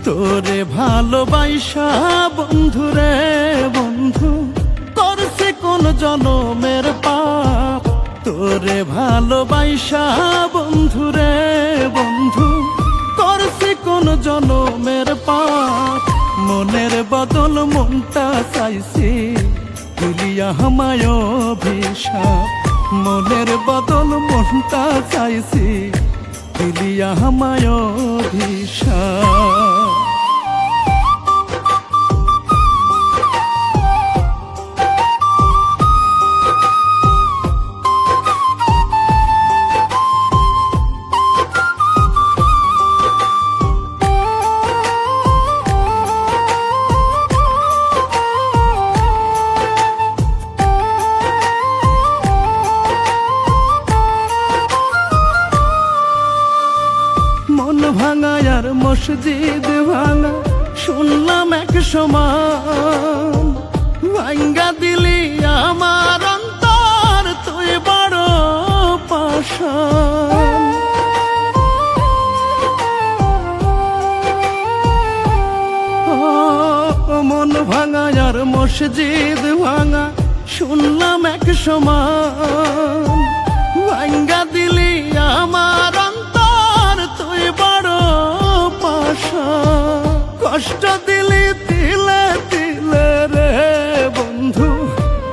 তোরে ভালোবাসা বন্ধুরে বন্ধু করছে কোন জনমের পাপ। তোরে ভালোবাসা বন্ধুরে বন্ধু করছে কোন জনমের পাপ। মনের বদল মনটা চাইছি তুলিয়া হামায় অভিশাপ। মনের বদল মনটা চাইছি তুলিয়া হামায় অভিশাপ। মন ভাঙা আর মসজিদ ভাঙা শুনলাম এক সমান। ভাঙ্গা দিলি আমার অন্তর তুই বড় পাষাণ। মন ভাঙা আর মসজিদ ভাঙা শুনলাম এক সমান। ভাঙ্গা দিলি আমার তুই বড় পাষাণ। কষ্ট দিলি তিলে তিলে রে বন্ধু,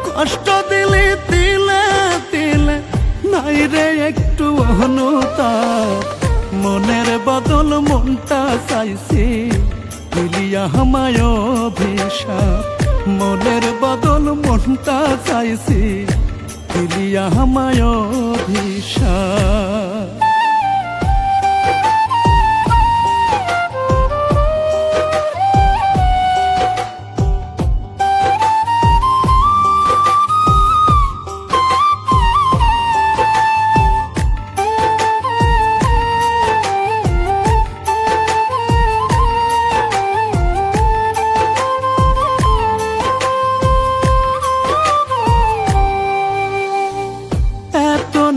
কষ্ট দিলি তিলে তিলে, নাই রে একটু অনুতাপ। মনের বদল মনটা চাইছি তুলিয়া হামায় অভিশাপ। মনের বদল মনটা চাইছি তুলিয়া হামায় অভিশাপ।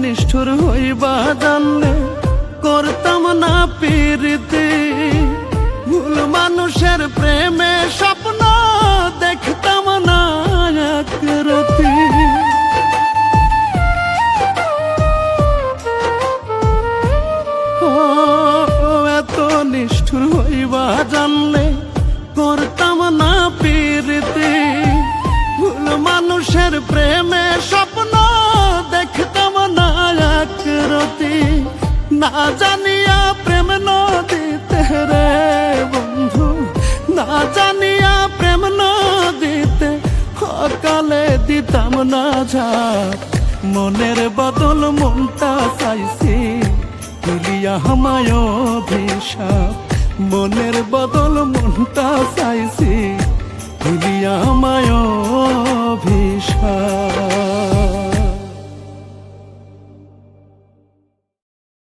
নিষ্ঠুর হইবা জানলে করতাম না প্রীতি। ভুল মানুষের প্রেমে স্বপ্ন দেখতাম না এক রাতি। এত নিষ্ঠুর হইবা জানলে করতাম না প্রীতি। ভুল মানুষের প্রেমে স্বপ্ন দেখতাম না এক রাতি। না জানিয়া প্রেম নদীতে রে বন্ধু, না জানিয়া প্রেম নদীতে সকালে দিতাম না ঝাঁপ। মনের বদল মনটা চাইছি তুলিয়া হামায় অভিশাপ। মনের বদল মনটা চাইছি তুলিয়া হামায় অভিশাপ।